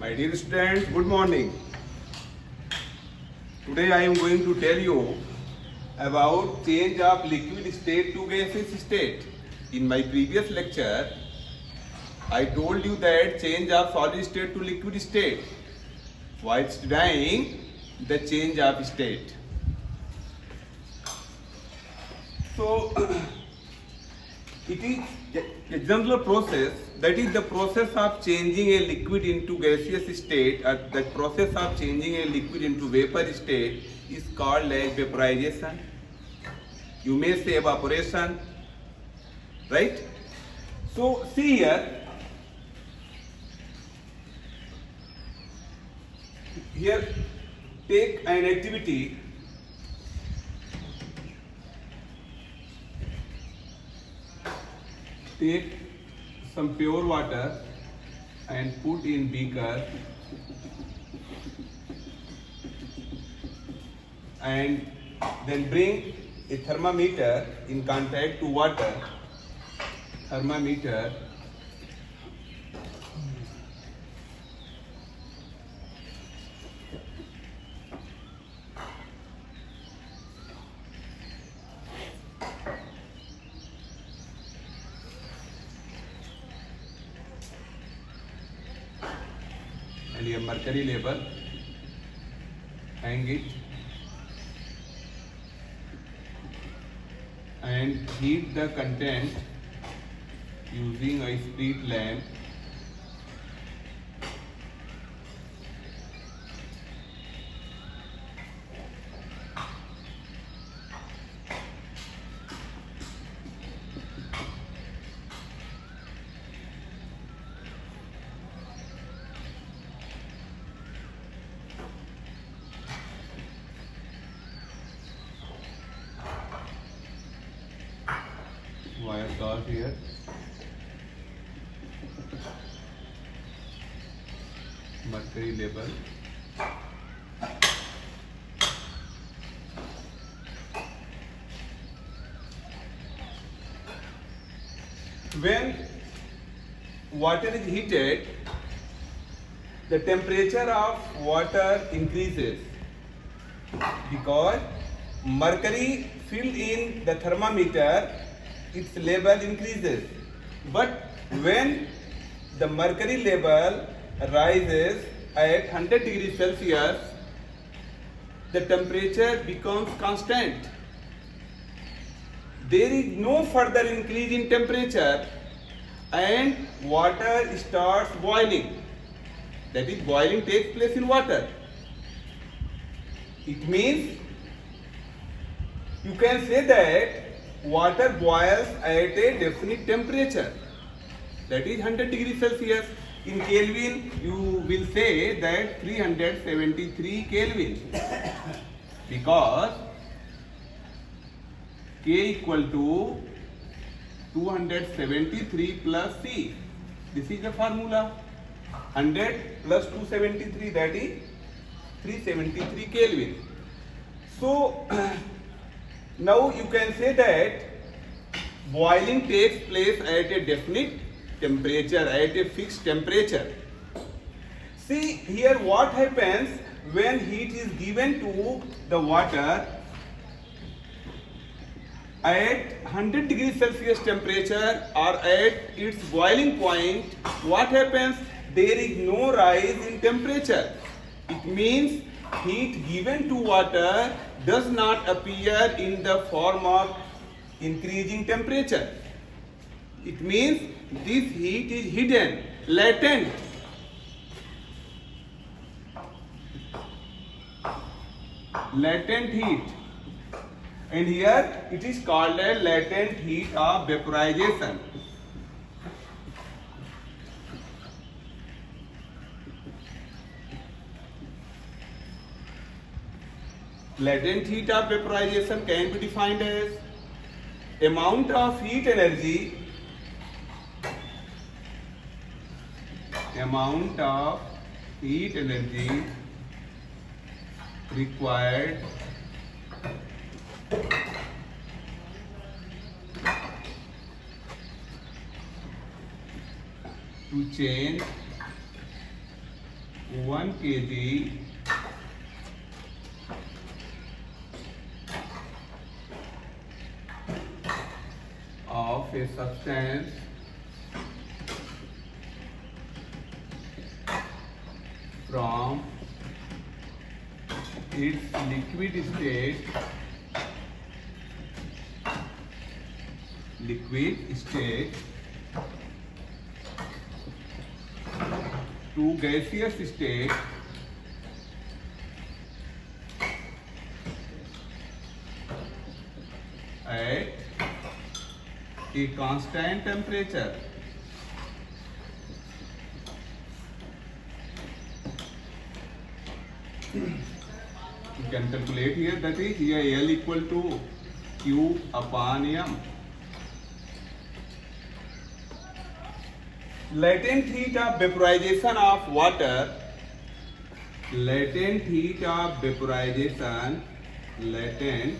My dear students, good morning. Today I am going to tell you about change of liquid state to gaseous state. In my previous lecture, I told you that change of solid state to liquid state while studying the change of state. So, it is a general process, that is the process of changing a liquid into gaseous state, or the process of changing a liquid into vapor state is called as vaporization. You may say evaporation, right? So see here, take an activity. Take some pure water and put in beaker and then bring a thermometer in contact to water. Thermometer and a mercury label, hang it and heat the content using a split lamp. Wire cord here. Mercury label. When water is heated, the temperature of water increases because mercury filled in the thermometer, its level increases. But when the mercury level rises at 100 degrees Celsius, the temperature becomes constant. There is no further increase in temperature and water starts boiling. That is, boiling takes place in water. It means you can say that water boils at a definite temperature, that is 100 degrees Celsius. In Kelvin, you will say that 373 Kelvin because K equal to 273 plus C. This is the formula. 100 plus 273, that is 373 Kelvin. So now you can say that boiling takes place at a definite temperature, at a fixed temperature. See here what happens when heat is given to the water at 100 degrees Celsius temperature or at its boiling point. What happens? There is no rise in temperature. It means heat given to water does not appear in the form of increasing temperature. It means this heat is hidden, latent. Latent heat. And here it is called a latent heat of vaporization. Latent heat of vaporization can be defined as amount of heat energy required to change 1 kg of a substance from its liquid state to gaseous state at a constant temperature. You can calculate here, that is here L equal to Q upon M. Latent heat of vaporization of water, latent heat of vaporization, latent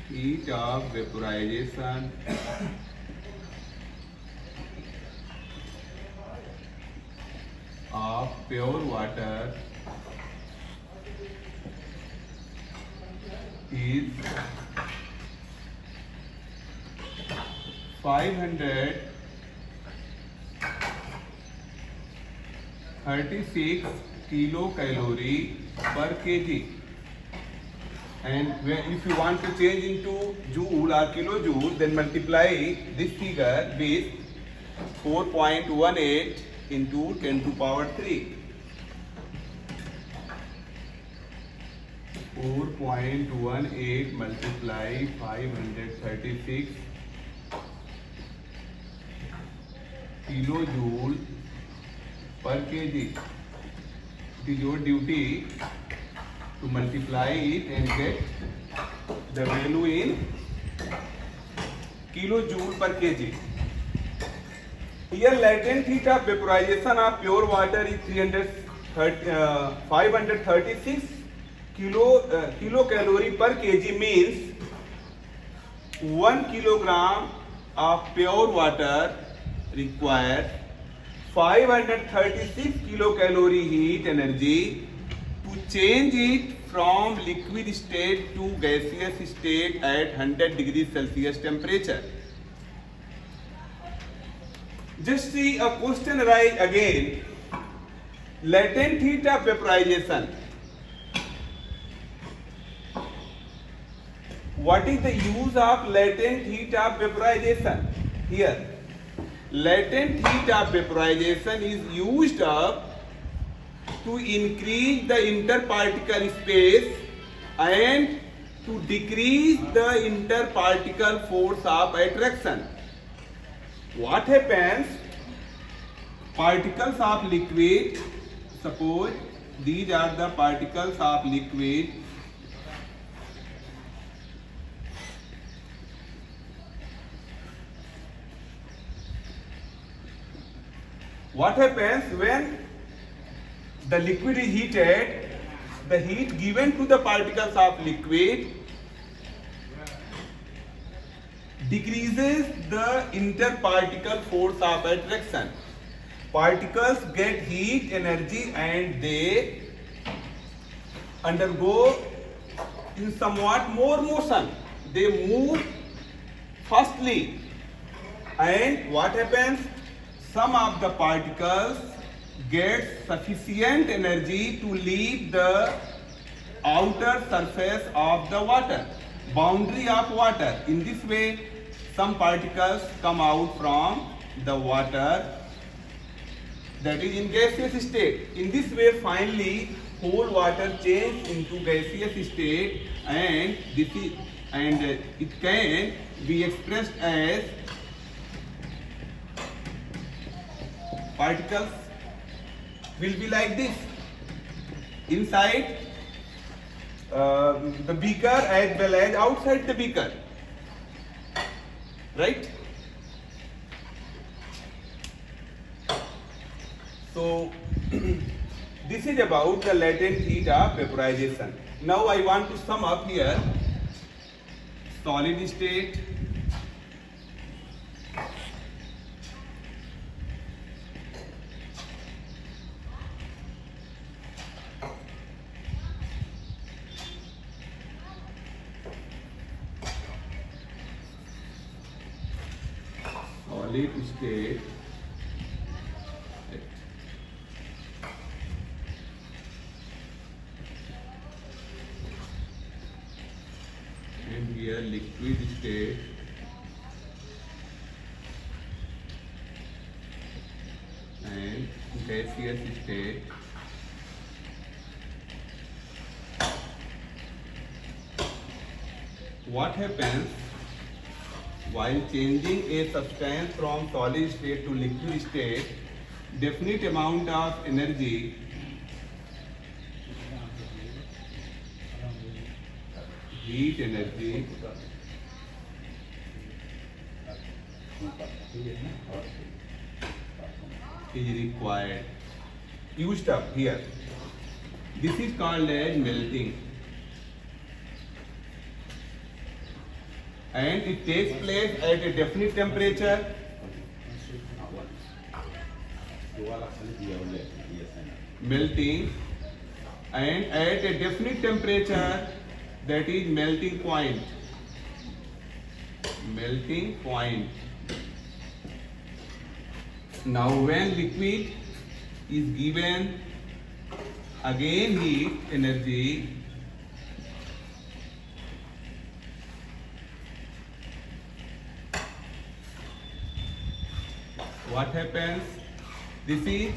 heat of vaporization of pure water is 536 kilocalorie per kg. And if you want to change into joule or kilojoule, then multiply this figure with 4.18 into 10 to power 3. 4.18 multiply 536 kilojoule per kg. It is your duty to multiply it and get the value in kilojoule per kg. Here latent heat of vaporization of pure water is 536 kilocalorie per kg, means 1 kilogram of pure water requires 536 kilocalorie heat energy to change it from liquid state to gaseous state at 100 degrees Celsius temperature. Just see a question arise again. Latent heat of vaporization. What is the use of latent heat of vaporization? Here, latent heat of vaporization is used up to increase the interparticle space and to decrease the interparticle force of attraction. What happens? Particles of liquid, suppose these are the particles of liquid. What happens when the liquid is heated? The heat given to the particles of liquid decreases the interparticle force of attraction. Particles get heat energy and they undergo in somewhat more motion. They move fastly. And what happens? Some of the particles get sufficient energy to leave the outer surface of the water, boundary of water. In this way, some particles come out from the water, that is in gaseous state. In this way, finally, whole water changes into gaseous state, and it can be expressed as particles will be like this inside the beaker as well as outside the beaker, right? So this is about the latent heat of vaporization. Now I want to sum up here solid state, solid state and here liquid state and gaseous state. What happens while changing a substance from solid state to liquid state? Definite amount of energy heat energy is required, used up here. This is called as melting, and it takes place at a definite temperature. Melting, and at a definite temperature, that is melting point. Melting point. Now when liquid is given again heat energy, what happens? This is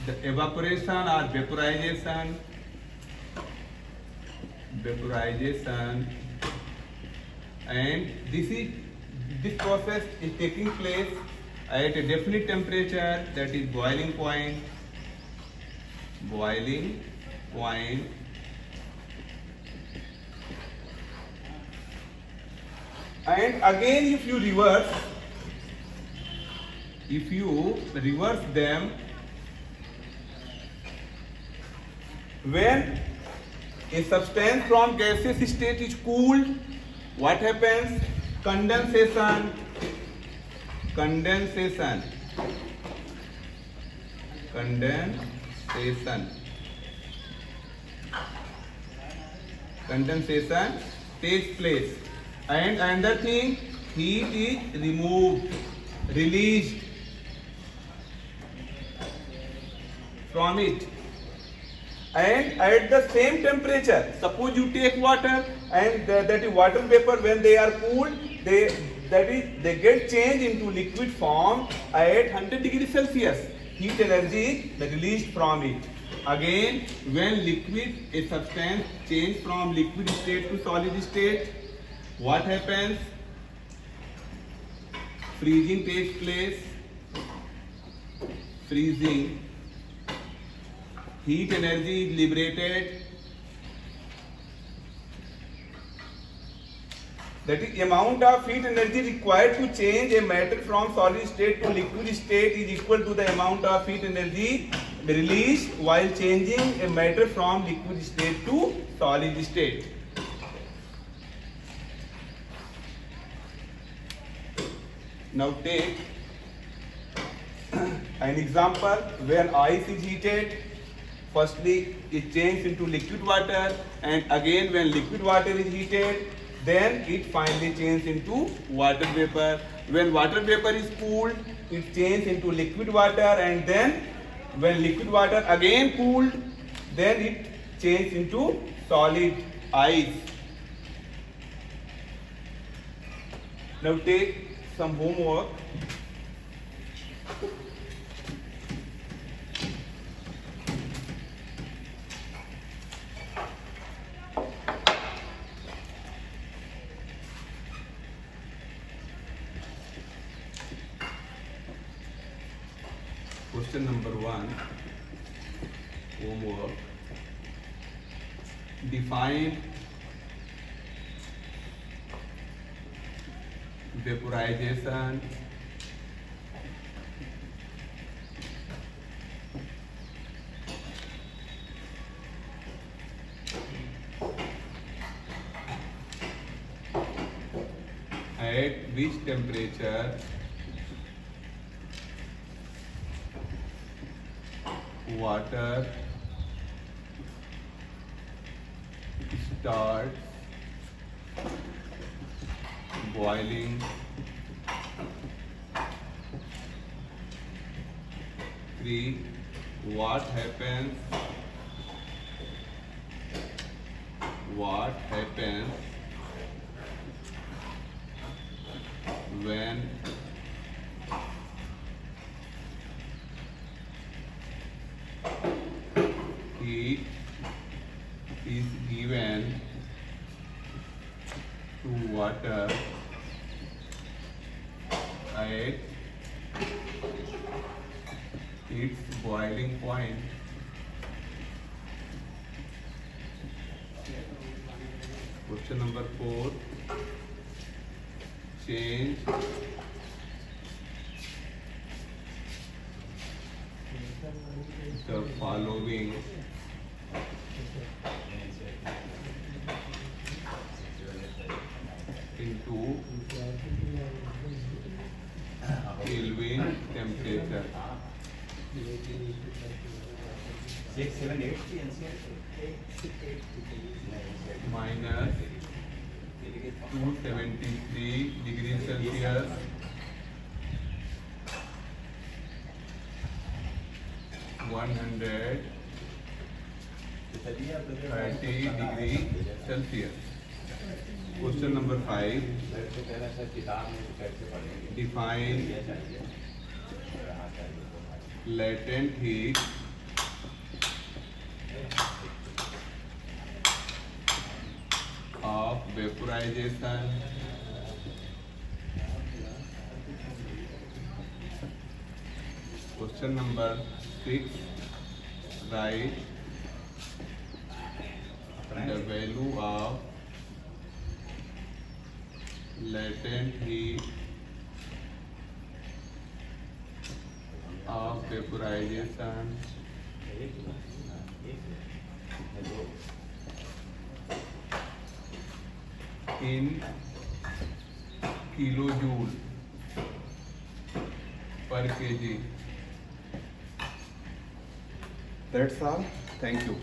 the evaporation or vaporization. And this process is taking place at a definite temperature, that is boiling point. And again, if you reverse them, when a substance from gaseous state is cooled, what happens? Condensation. Condensation takes place. And another thing, heat is released from it. And at the same temperature, suppose you take water and that water vapor, when they are cooled, they get changed into liquid form at 100 degrees Celsius. Heat energy is released from it. Again, when a substance changes from liquid state to solid state, what happens? Freezing takes place. Heat energy is liberated. That is, amount of heat energy required to change a matter from solid state to liquid state is equal to the amount of heat energy released while changing a matter from liquid state to solid state. Now take an example when ice is heated. Firstly, it changes into liquid water, and again when liquid water is heated, then it finally changes into water vapor. When water vapor is cooled, it changes into liquid water, and then when liquid water again cooled, then it changes into solid ice. Now take some homework. Question number 1, homework. Define vaporization, at which temperature water starts boiling 3. What happens when heat is given to water at its boiling point? Question number 4. Change the following into Kelvin temperature. 6, 7, 8. Minus 273 degrees Celsius, 130 degrees Celsius. Question number 5. Define latent heat of vaporization Question number 6. Write the value of latent heat of vaporization in kilojoule per kg. That's all. Thank you.